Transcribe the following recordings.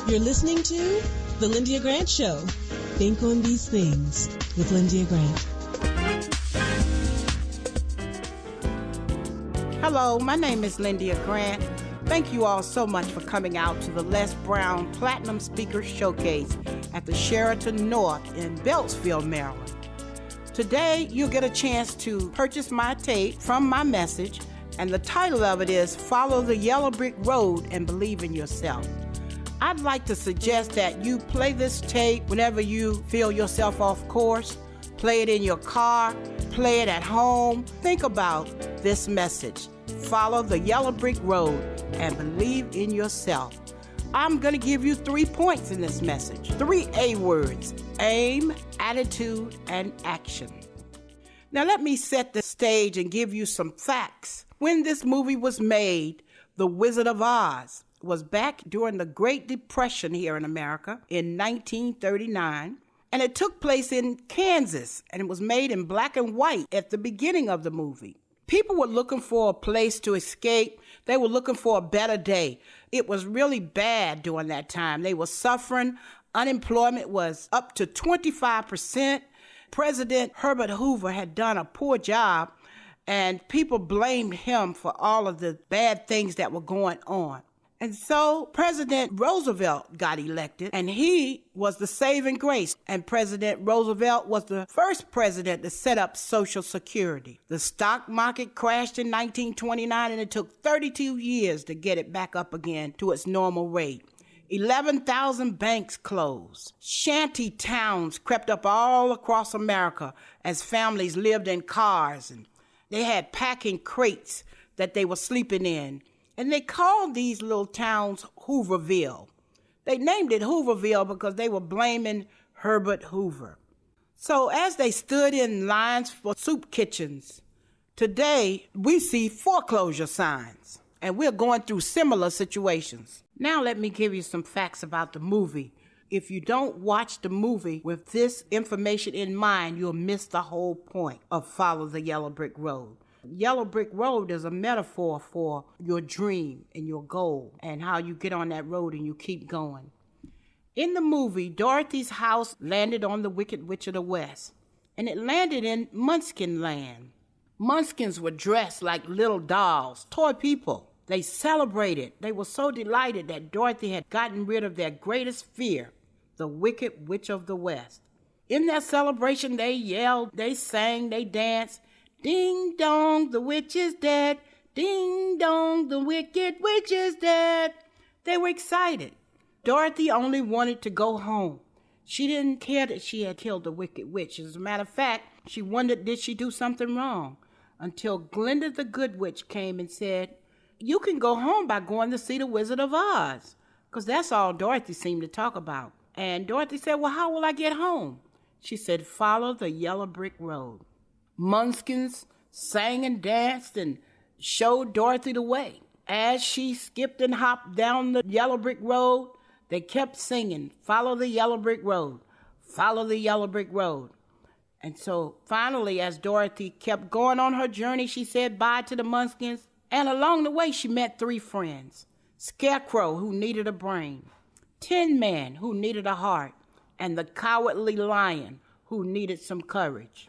You're listening to The Lyndia Grant Show. Think on these things with Lyndia Grant. Hello, my name is Lyndia Grant. Thank you all so much for coming out to the Les Brown Platinum Speaker Showcase at the SHERITA North in Beltsville, Maryland. Today, you'll get a chance to purchase my tape from my message, and the title of it is Follow the Yellow Brick Road and Believe in Yourself. I'd like to suggest that you play this tape whenever you feel yourself off course. Play it in your car, play it at home. Think about this message. Follow the yellow brick road and believe in yourself. I'm going to give you 3 points in this message. 3 A words: aim, attitude, and action. Now let me set the stage and give you some facts. When this movie was made, The Wizard of Oz was back during the Great Depression here in America in 1939, and it took place in Kansas, and it was made in black and white at the beginning of the movie. People were looking for a place to escape. They were looking for a better day. It was really bad during that time. They were suffering. Unemployment was up to 25%. President Herbert Hoover had done a poor job, and people blamed him for all of the bad things that were going on. And so President Roosevelt got elected, and he was the saving grace. And President Roosevelt was the first president to set up Social Security. The stock market crashed in 1929, and it took 32 years to get it back up again to its normal rate. 11,000 banks closed. Shanty towns crept up all across America as families lived in cars, and they had packing crates that they were sleeping in. And they called these little towns Hooverville. They named it Hooverville because they were blaming Herbert Hoover. So as they stood in lines for soup kitchens, today we see foreclosure signs, and we're going through similar situations. Now let me give you some facts about the movie. If you don't watch the movie with this information in mind, you'll miss the whole point of Follow the Yellow Brick Road. Yellow Brick Road is a metaphor for your dream and your goal and how you get on that road and you keep going. In the movie, Dorothy's house landed on the Wicked Witch of the West, and it landed in Munchkin land. Munchkins were dressed like little dolls, toy people. They celebrated. They were so delighted that Dorothy had gotten rid of their greatest fear, the Wicked Witch of the West. In that celebration, they yelled, they sang, they danced. Ding dong, the witch is dead. Ding dong, the wicked witch is dead. They were excited. Dorothy only wanted to go home. She didn't care that she had killed the wicked witch. As a matter of fact, she wondered, did she do something wrong? Until Glinda the Good Witch came and said, you can go home by going to see the Wizard of Oz. Because that's all Dorothy seemed to talk about. And Dorothy said, well, how will I get home? She said, follow the yellow brick road. Munchkins sang and danced and showed Dorothy the way. As she skipped and hopped down the yellow brick road, they kept singing, follow the yellow brick road, follow the yellow brick road. And so finally, as Dorothy kept going on her journey, she said bye to the Munchkins. And along the way, she met 3 friends: Scarecrow, who needed a brain; Tin Man, who needed a heart; and the Cowardly Lion, who needed some courage.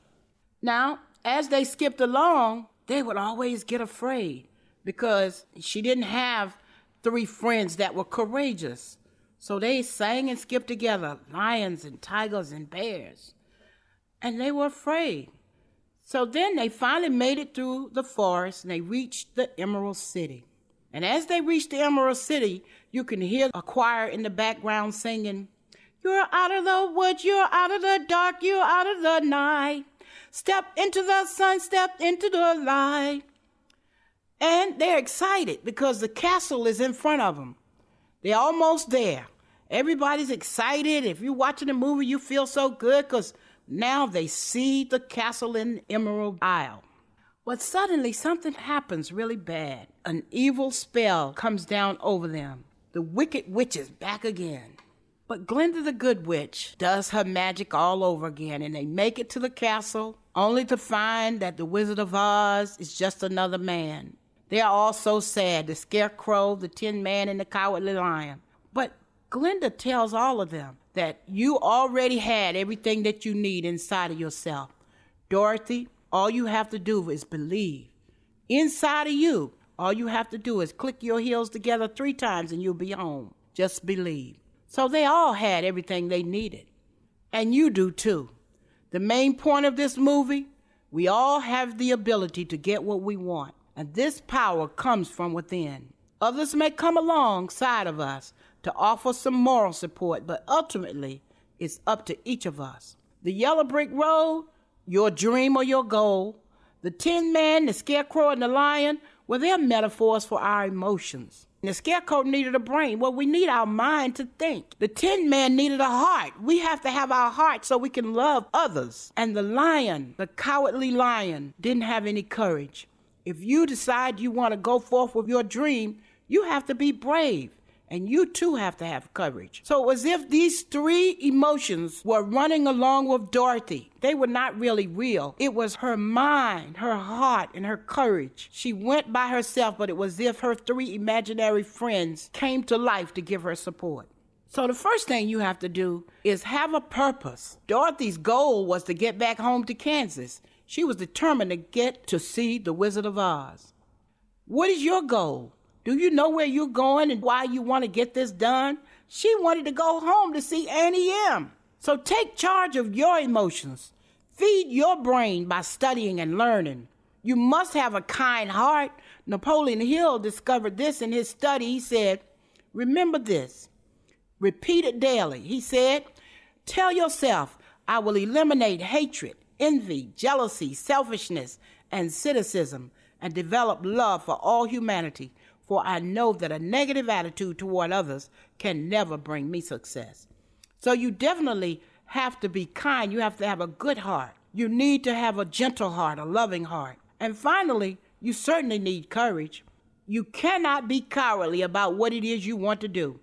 Now, as they skipped along, they would always get afraid because she didn't have 3 friends that were courageous. So they sang and skipped together, lions and tigers and bears. And they were afraid. So then they finally made it through the forest and they reached the Emerald City. And as they reached the Emerald City, you can hear a choir in the background singing, you're out of the woods, you're out of the dark, you're out of the night. Step into the sun, step into the light. And they're excited because the castle is in front of them. They're almost there. Everybody's excited. If you're watching the movie, you feel so good because now they see the castle in Emerald Isle. But suddenly something happens really bad. An evil spell comes down over them. The Wicked Witch is back again. But Glinda the Good Witch does her magic all over again, and they make it to the castle, only to find that the Wizard of Oz is just another man. They are all so sad, the Scarecrow, the Tin Man, and the Cowardly Lion. But Glinda tells all of them that you already had everything that you need inside of yourself. Dorothy, all you have to do is believe. Inside of you, all you have to do is click your heels together 3 times and you'll be home. Just believe. So they all had everything they needed. And you do too. The main point of this movie, we all have the ability to get what we want. And this power comes from within. Others may come alongside of us to offer some moral support, but ultimately, it's up to each of us. The yellow brick road, your dream or your goal, the Tin Man, the Scarecrow, and the Lion, well, they're metaphors for our emotions. The Scarecrow needed a brain. Well, we need our mind to think. The Tin Man needed a heart. We have to have our heart so we can love others. And the lion, the cowardly lion, didn't have any courage. If you decide you want to go forth with your dream, you have to be brave. And you too have to have courage. So it was as if these 3 emotions were running along with Dorothy. They were not really real. It was her mind, her heart, and her courage. She went by herself, but it was as if her 3 imaginary friends came to life to give her support. So the first thing you have to do is have a purpose. Dorothy's goal was to get back home to Kansas. She was determined to get to see the Wizard of Oz. What is your goal? Do you know where you're going and why you want to get this done? She wanted to go home to see Annie M. So take charge of your emotions. Feed your brain by studying and learning. You must have a kind heart. Napoleon Hill discovered this in his study. He said, remember this. Repeat it daily. He said, tell yourself, I will eliminate hatred, envy, jealousy, selfishness, and cynicism, and develop love for all humanity. For I know that a negative attitude toward others can never bring me success. So you definitely have to be kind. You have to have a good heart. You need to have a gentle heart, a loving heart. And finally, you certainly need courage. You cannot be cowardly about what it is you want to do.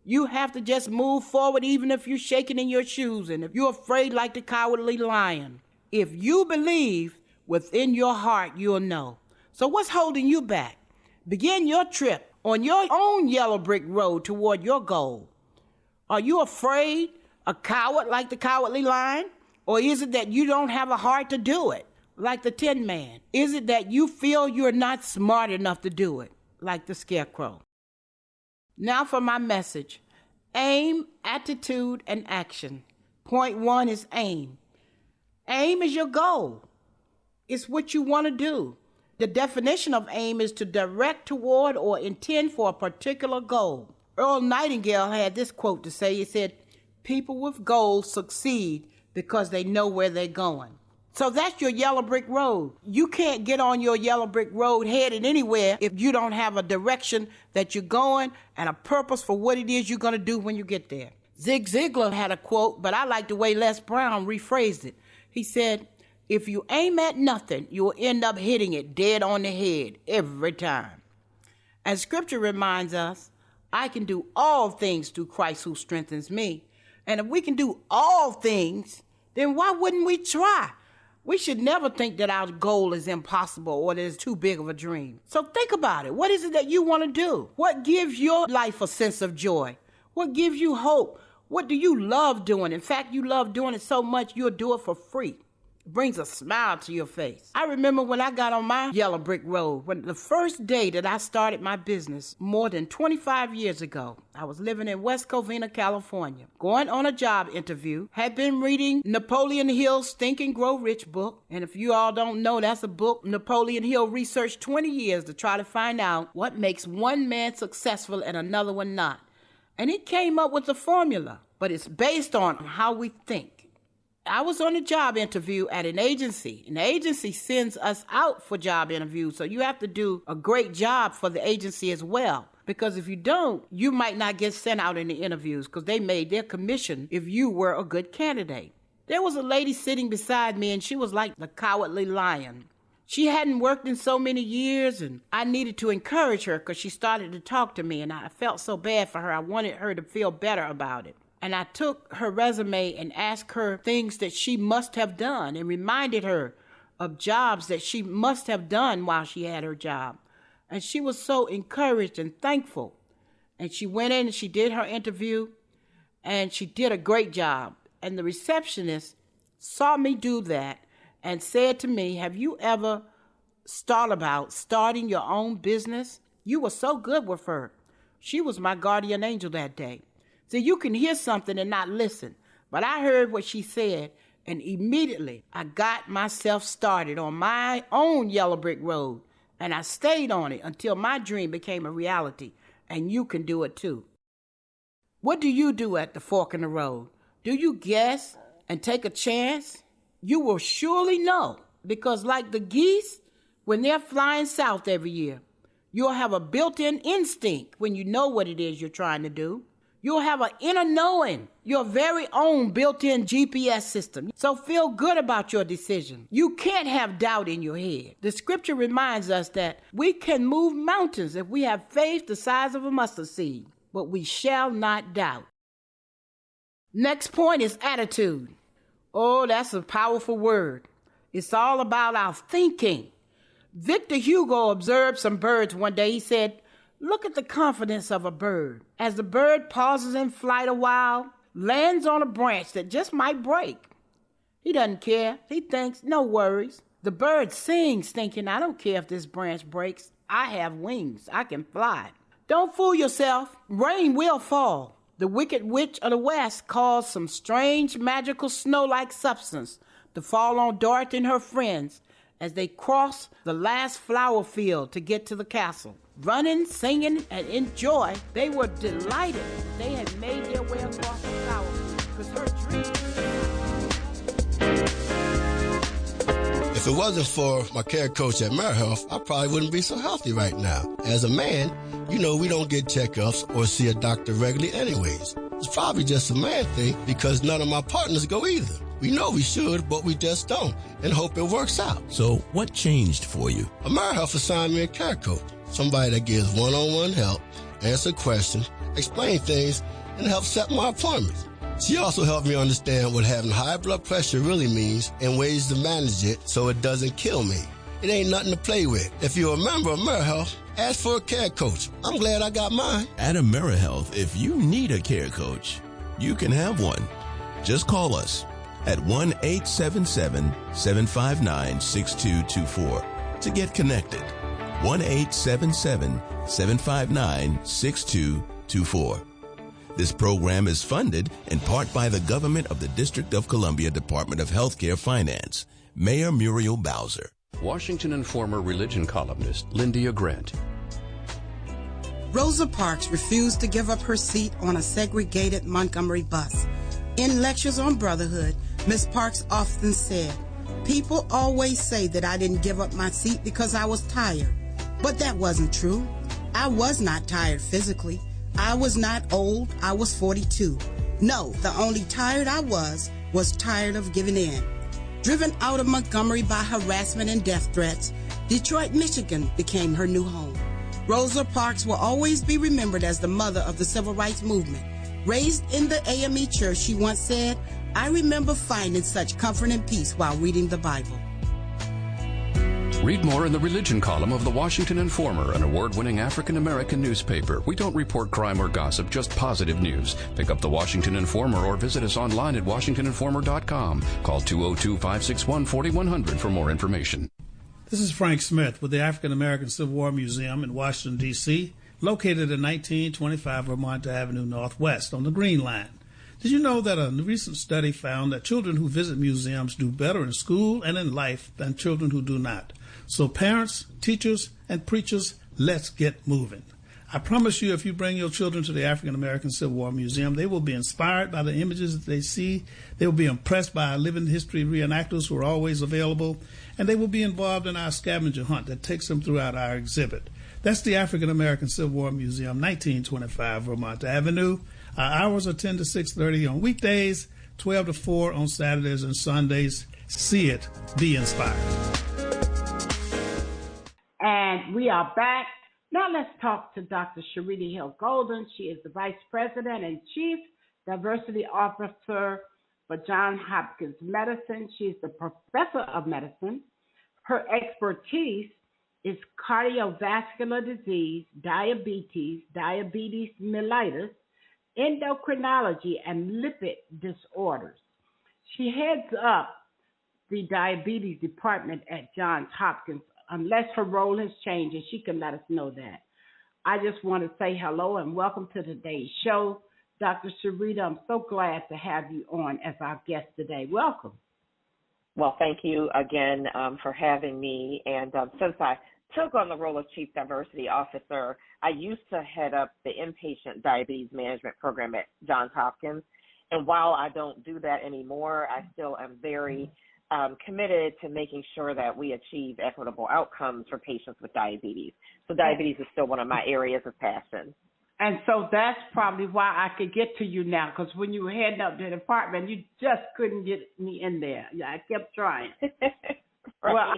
You have to just move forward even if you're shaking in your shoes and if you're afraid like the cowardly lion. If you believe within your heart, you'll know. So what's holding you back? Begin your trip on your own yellow brick road toward your goal. Are you afraid, a coward like the cowardly lion? Or is it that you don't have a heart to do it, like the Tin Man? Is it that you feel you're not smart enough to do it, like the Scarecrow? Now for my message. Aim, attitude, and action. Point 1 is aim. Aim is your goal. It's what you want to do. The definition of aim is to direct toward or intend for a particular goal. Earl Nightingale had this quote to say. He said, people with goals succeed because they know where they're going. So that's your yellow brick road. You can't get on your yellow brick road headed anywhere if you don't have a direction that you're going and a purpose for what it is you're going to do when you get there. Zig Ziglar had a quote, but I like the way Les Brown rephrased it. He said, if you aim at nothing, you will end up hitting it dead on the head every time. And scripture reminds us, I can do all things through Christ who strengthens me. And if we can do all things, then why wouldn't we try? We should never think that our goal is impossible or that it's too big of a dream. So think about it. What is it that you want to do? What gives your life a sense of joy? What gives you hope? What do you love doing? In fact, you love doing it so much, you'll do it for free. It brings a smile to your face. I remember when I got on my yellow brick road, when the first day that I started my business more than 25 years ago, I was living in West Covina, California, going on a job interview, had been reading Napoleon Hill's Think and Grow Rich book. And if you all don't know, that's a book Napoleon Hill researched 20 years to try to find out what makes one man successful and another one not. And it came up with a formula, but it's based on how we think. I was on a job interview at an agency, and the agency sends us out for job interviews, so you have to do a great job for the agency as well, because if you don't, you might not get sent out in the interviews because they made their commission if you were a good candidate. There was a lady sitting beside me, and she was like the cowardly lion. She hadn't worked in so many years, and I needed to encourage her because she started to talk to me, and I felt so bad for her. I wanted her to feel better about it. And I took her resume and asked her things that she must have done and reminded her of jobs that she must have done while she had her job. And she was so encouraged and thankful. And she went in and she did her interview, and she did a great job. And the receptionist saw me do that and said to me, have you ever thought about starting your own business? You were so good with her. She was my guardian angel that day. So you can hear something and not listen. But I heard what she said, and immediately I got myself started on my own yellow brick road. And I stayed on it until my dream became a reality. And you can do it too. What do you do at the fork in the road? Do you guess and take a chance? You will surely know, because like the geese, when they're flying south every year, you'll have a built-in instinct when you know what it is you're trying to do. You'll have an inner knowing, your very own built-in GPS system. So feel good about your decision. You can't have doubt in your head. The scripture reminds us that we can move mountains if we have faith the size of a mustard seed, but we shall not doubt. Next point is attitude. Oh, that's a powerful word. It's all about our thinking. Victor Hugo observed some birds one day. He said, look at the confidence of a bird. As the bird pauses in flight a while, lands on a branch that just might break. He doesn't care. He thinks, no worries. The bird sings thinking, I don't care if this branch breaks. I have wings. I can fly. Don't fool yourself. Rain will fall. The Wicked Witch of the West caused some strange magical snow-like substance to fall on Dorothy and her friends as they crossed the last flower field to get to the castle. Running, singing, and in joy, they were delighted that they had made their way across the flower field, because her dream. If it wasn't for my care coach at AmeriHealth, I probably wouldn't be so healthy right now. As a man, you know we don't get checkups or see a doctor regularly anyways. It's probably just a man thing because none of my partners go either. We know we should, but we just don't, and hope it works out. So what changed for you? AmeriHealth assigned me a care coach, somebody that gives one-on-one help, answer questions, explain things, and help set my appointments. She also helped me understand what having high blood pressure really means and ways to manage it so it doesn't kill me. It ain't nothing to play with. If you're a member of AmeriHealth, ask for a care coach. I'm glad I got mine. At AmeriHealth, if you need a care coach, you can have one. Just call us at 1-877-759-6224 to get connected. 1-877-759-6224. This program is funded in part by the government of the District of Columbia Department of Healthcare Finance. Mayor Muriel Bowser. Washington and former religion columnist Lyndia Grant. Rosa Parks refused to give up her seat on a segregated Montgomery bus. In lectures on brotherhood, Ms. Parks often said, "People always say that I didn't give up my seat because I was tired." But that wasn't true. I was not tired physically. I was not old. I was 42. No, the only tired I was tired of giving in. Driven out of Montgomery by harassment and death threats, Detroit, Michigan became her new home. Rosa Parks will always be remembered as the mother of the civil rights movement. Raised in the AME church, she once said, "I remember finding such comfort and peace while reading the Bible." Read more in the religion column of the Washington Informer, an award-winning African-American newspaper. We don't report crime or gossip, just positive news. Pick up the Washington Informer or visit us online at washingtoninformer.com. Call 202-561-4100 for more information. This is Frank Smith with the African American Civil War Museum in Washington, D.C., located at 1925 Vermont Avenue Northwest on the Green Line. Did you know that a recent study found that children who visit museums do better in school and in life than children who do not? So parents, teachers, and preachers, let's get moving. I promise you, if you bring your children to the African American Civil War Museum, they will be inspired by the images that they see. They will be impressed by our living history reenactors who are always available, and they will be involved in our scavenger hunt that takes them throughout our exhibit. That's the African American Civil War Museum, 1925 Vermont Avenue. Our hours are 10 to 6:30 on weekdays, 12 to 4 on Saturdays and Sundays. See it, be inspired. And we are back. Now let's talk to Dr. SHERITA Hill Golden. She is the Vice President and Chief Diversity Officer for Johns Hopkins Medicine. She's the Professor of Medicine. Her expertise is cardiovascular disease, diabetes, diabetes mellitus, endocrinology, and lipid disorders. She heads up the diabetes department at Johns Hopkins, unless her role has changed, and she can let us know that. I just want to say hello and welcome to today's show. Dr. SHERITA, I'm so glad to have you on as our guest today. Welcome. Well, thank you again for having me. And since I took on the role of Chief Diversity Officer, I used to head up the inpatient diabetes management program at Johns Hopkins. And while I don't do that anymore, I still am very committed to making sure that we achieve equitable outcomes for patients with diabetes. So diabetes is still one of my areas of passion. And so that's probably why I could get to you now, because when you were heading up the department, you just couldn't get me in there. Yeah, I kept trying. Right. Well,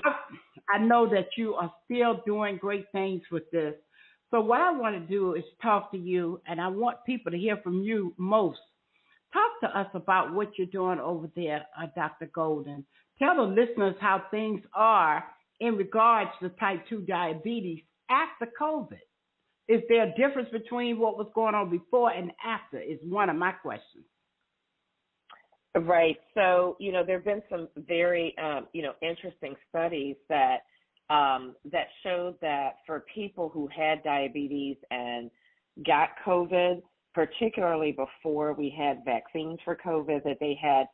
I know that you are still doing great things with this. So what I want to do is talk to you, and I want people to hear from you most. Talk to us about what you're doing over there, Dr. Golden. Tell the listeners how things are in regards to type 2 diabetes after COVID. Is there a difference between what was going on before and after is one of my questions. Right. So, there have been some very, interesting studies that that showed that for people who had diabetes and got COVID, particularly before we had vaccines for COVID, that they had,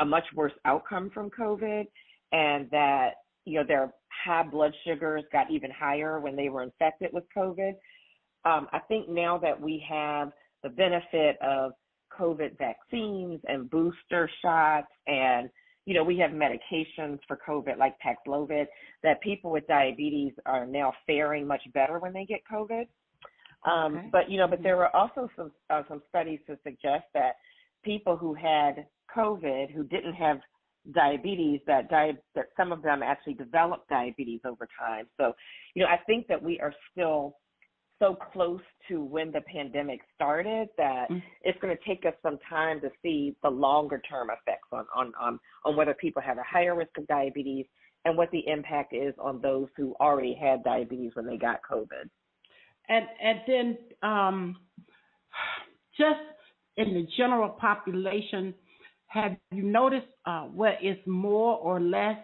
a much worse outcome from COVID, and that, their high blood sugars got even higher when they were infected with COVID. I think now that we have the benefit of COVID vaccines and booster shots, and, we have medications for COVID like Paxlovid, that people with diabetes are now faring much better when they get COVID. Okay. But there were also some studies to suggest that people who had COVID who didn't have diabetes, that some of them actually developed diabetes over time. So, I think that we are still so close to when the pandemic started that it's going to take us some time to see the longer term effects on whether people have a higher risk of diabetes and what the impact is on those who already had diabetes when they got COVID. And then just in the general population, have you noticed where it's more or less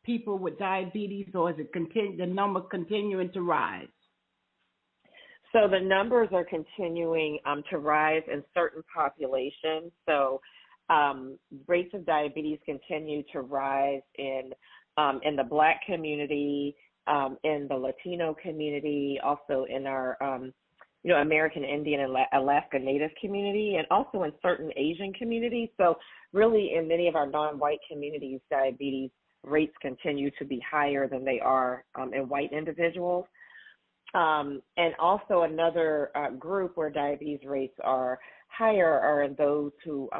people with diabetes, or is it the number continuing to rise? So the numbers are continuing to rise in certain populations. So rates of diabetes continue to rise in the Black community, in the Latino community, also in our American Indian and Alaska Native community, and also in certain Asian communities. So really in many of our non-white communities, diabetes rates continue to be higher than they are in white individuals. And also another group where diabetes rates are higher are in those who,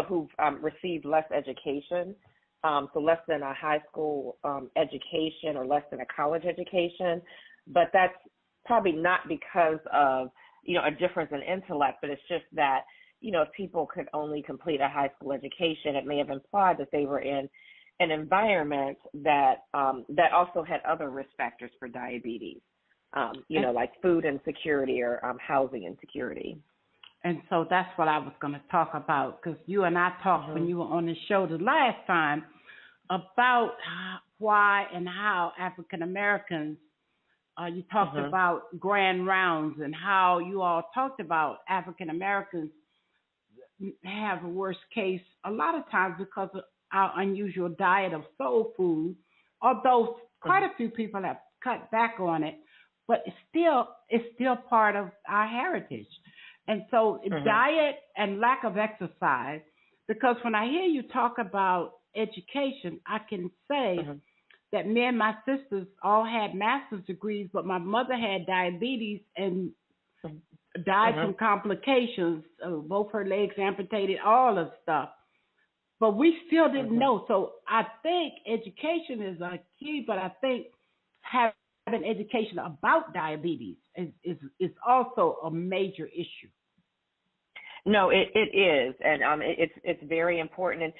who've received less education, so less than a high school education or less than a college education. But that's probably not because of, a difference in intellect, but it's just that, if people could only complete a high school education, it may have implied that they were in an environment that that also had other risk factors for diabetes. Like food insecurity or housing insecurity. And so that's what I was going to talk about, because you and I talked when you were on the show the last time about why and how African Americans, you talked about grand rounds and how you all talked about African Americans have a worse case a lot of times because of our unusual diet of soul food, although quite a few people have cut back on it. But it's still part of our heritage. And so diet and lack of exercise, because when I hear you talk about education, I can say that me and my sisters all had master's degrees, but my mother had diabetes and died from complications, both her legs amputated, all of stuff. But we still didn't know. So I think education is a key, but I think having education about diabetes is also a major issue. No, it is, and it's very important. And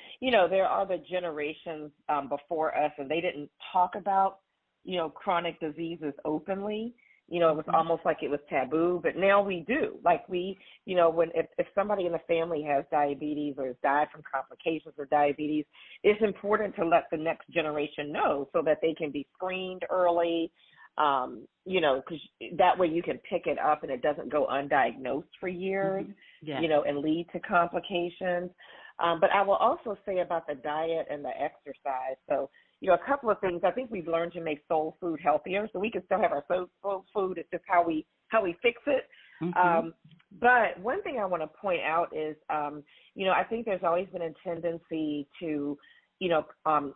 there are the generations before us, and they didn't talk about chronic diseases openly. It was almost like it was taboo, but now we do. Like if somebody in the family has diabetes or has died from complications of diabetes, it's important to let the next generation know so that they can be screened early, because that way you can pick it up and it doesn't go undiagnosed for years, and lead to complications. But I will also say about the diet and the exercise. So, a couple of things. I think we've learned to make soul food healthier, so we can still have our soul food. It's just how we fix it. But one thing I want to point out is, I think there's always been a tendency to,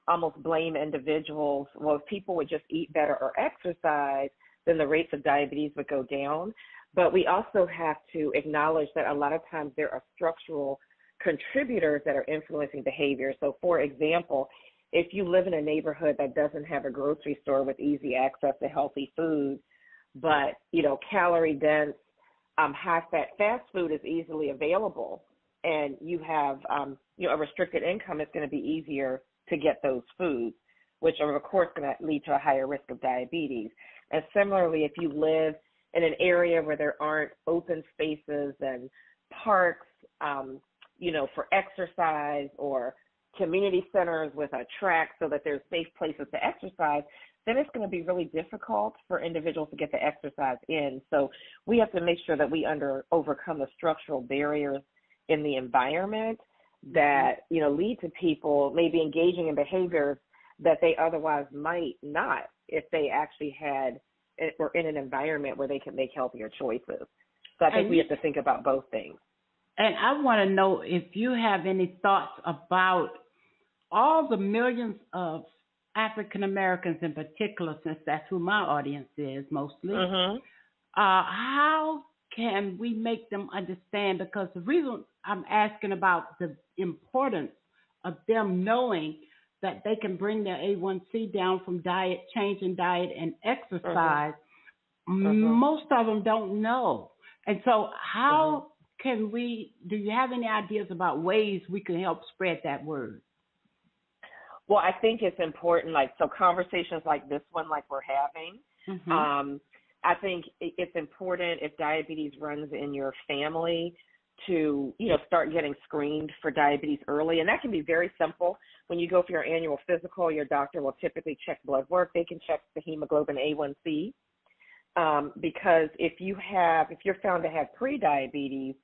almost blame individuals. Well, if people would just eat better or exercise, then the rates of diabetes would go down. But we also have to acknowledge that a lot of times there are structural contributors that are influencing behavior. So, for example, if you live in a neighborhood that doesn't have a grocery store with easy access to healthy food, but, calorie dense, high-fat fast food is easily available, and you have, a restricted income, it's going to be easier to get those foods, which are, of course, going to lead to a higher risk of diabetes. And similarly, if you live in an area where there aren't open spaces and parks, for exercise, or community centers with a track so that there's safe places to exercise, then it's going to be really difficult for individuals to get the exercise in. So we have to make sure that we overcome the structural barriers in the environment that, lead to people maybe engaging in behaviors that they otherwise might not if they actually were in an environment where they can make healthier choices. So I think we have to think about both things. And I want to know if you have any thoughts about all the millions of African Americans in particular, since that's who my audience is mostly. How can we make them understand? Because the reason I'm asking about the importance of them knowing that they can bring their A1C down from changing diet and exercise, most of them don't know. And so how do you have any ideas about ways we can help spread that word? Well, I think it's important, conversations like this one, like we're having. I think it's important if diabetes runs in your family to, start getting screened for diabetes early. And that can be very simple. When you go for your annual physical, your doctor will typically check blood work. They can check the hemoglobin A1C. Because if you're found to have pre-diabetes,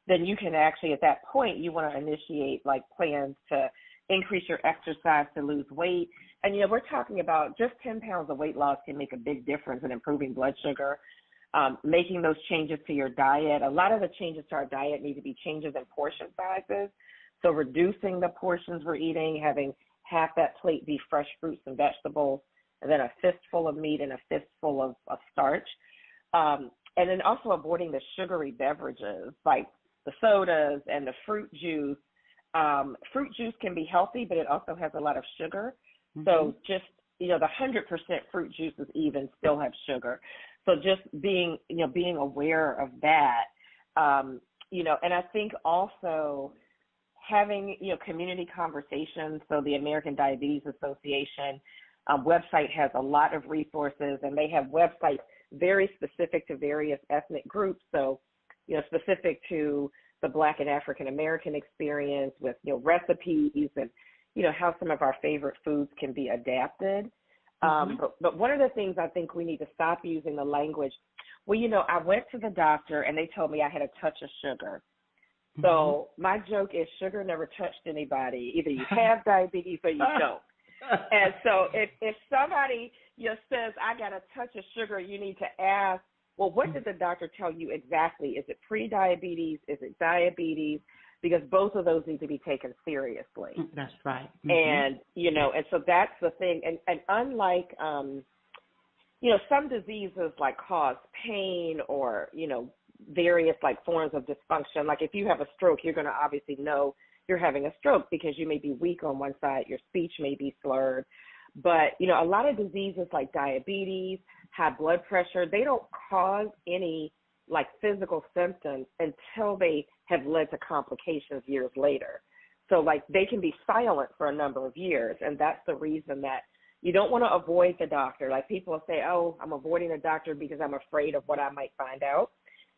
then you can actually, at that point, you want to initiate plans to increase your exercise to lose weight. And, we're talking about just 10 pounds of weight loss can make a big difference in improving blood sugar, making those changes to your diet. A lot of the changes to our diet need to be changes in portion sizes. So reducing the portions we're eating, having half that plate be fresh fruits and vegetables, and then a fistful of meat and a fistful of starch. And then also avoiding the sugary beverages like the sodas and the fruit juice. Fruit juice can be healthy, but it also has a lot of sugar. So just, the 100% fruit juices even still have sugar. So just being aware of that, and I think also having, community conversations. So the American Diabetes Association website has a lot of resources, and they have websites very specific to various ethnic groups. So, specific to the Black and African American experience with, recipes and, how some of our favorite foods can be adapted. But one of the things I think we need to stop using the language, I went to the doctor and they told me I had a touch of sugar. So my joke is sugar never touched anybody. Either you have diabetes or you don't. And so if somebody says, I got a touch of sugar, you need to ask, well, what did the doctor tell you exactly? Is it pre-diabetes? Is it diabetes? Because both of those need to be taken seriously. That's right. And, and so that's the thing. And unlike, some diseases cause pain or, various forms of dysfunction. Like if you have a stroke, you're going to obviously know you're having a stroke because you may be weak on one side, your speech may be slurred. But, a lot of diseases like diabetes, high blood pressure, they don't cause any physical symptoms until they have led to complications years later. So they can be silent for a number of years. And that's the reason that, You don't want to avoid the doctor. Like people say, oh, I'm avoiding the doctor because I'm afraid of what I might find out.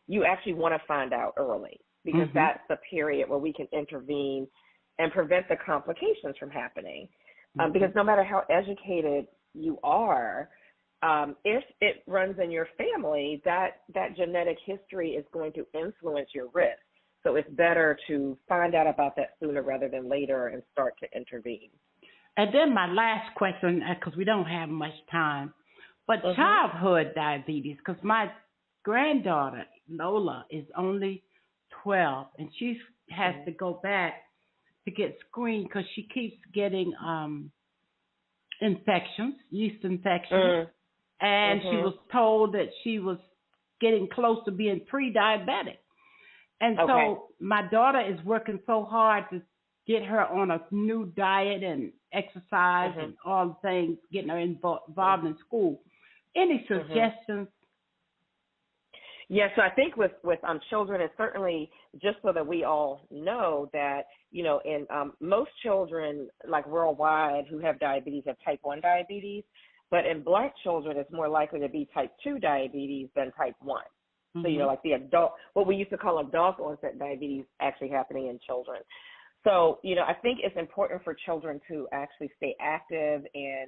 You actually want to find out early because that's the period where we can intervene and prevent the complications from happening. Because no matter how educated you are, if it runs in your family, that genetic history is going to influence your risk. So it's better to find out about that sooner rather than later and start to intervene. And then my last question, because we don't have much time, but childhood diabetes, because my granddaughter, Lola, is only 12, and she has to go back to get screened because she keeps getting infections, yeast infections, and she was told that she was getting close to being pre-diabetic. And so my daughter is working so hard to get her on a new diet and exercise and all the things, getting her involved in school. Any suggestions? Yeah, so I think with children, it's certainly just so that we all know that, you know, in most children, like worldwide, who have diabetes have type 1 diabetes, but in Black children, it's more likely to be type 2 diabetes than type 1. So, you know, like the adult, what we used to call adult onset diabetes actually happening in children. So, you know, I think it's important for children to actually stay active in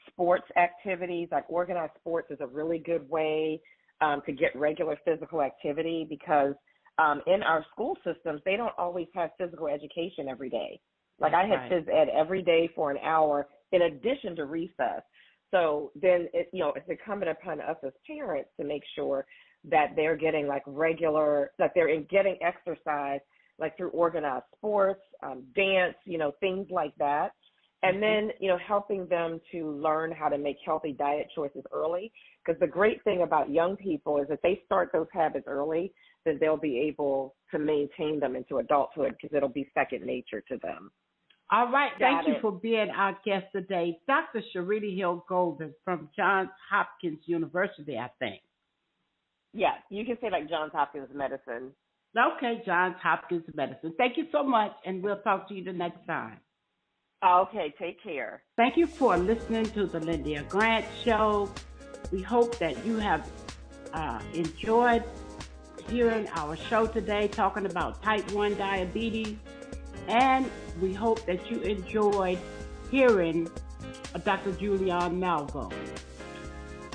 sports activities. Like organized sports is a really good way to get regular physical activity because in our school systems, they don't always have physical education every day. Like I had phys ed every day for an hour in addition to recess. So then, it's incumbent upon us as parents to make sure that they're getting like regular, that they're getting exercise, like through organized sports, dance, things like that. And then, helping them to learn how to make healthy diet choices early. Because the great thing about young people is if they start those habits early, then they'll be able to maintain them into adulthood because it'll be second nature to them. All right. Thank you for being our guest today. Dr. SHERITA Hill Golden from Johns Hopkins University, I think. Yeah, you can say like Johns Hopkins Medicine. Okay, Johns Hopkins Medicine. Thank you so much, and we'll talk to you the next time. Okay, take care. Thank you for listening to the Lyndia Grant Show. We hope that you have enjoyed hearing our show today, talking about type 1 diabetes. And we hope that you enjoyed hearing Dr. Julianne Malvo.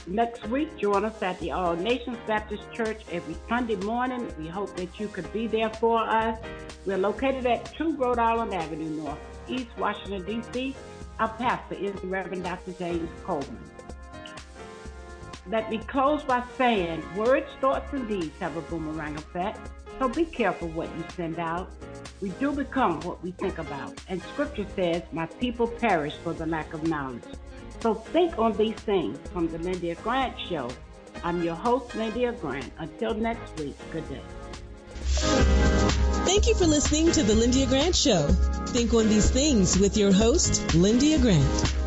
Next week, join us at the All Nations Baptist Church every Sunday morning. We hope that you could be there for us. We're located at 2 Rhode Island Avenue North, East Washington, D.C. Our pastor is the Reverend Dr. James Coleman. Let me close by saying words, thoughts, and deeds have a boomerang effect, so be careful what you send out. We do become what we think about, and Scripture says, my people perish for the lack of knowledge. So think on these things. From the Lyndia Grant Show, I'm your host, Lyndia Grant. Until next week, good day. Thank you for listening to the Lyndia Grant Show. Think on these things with your host, Lyndia Grant.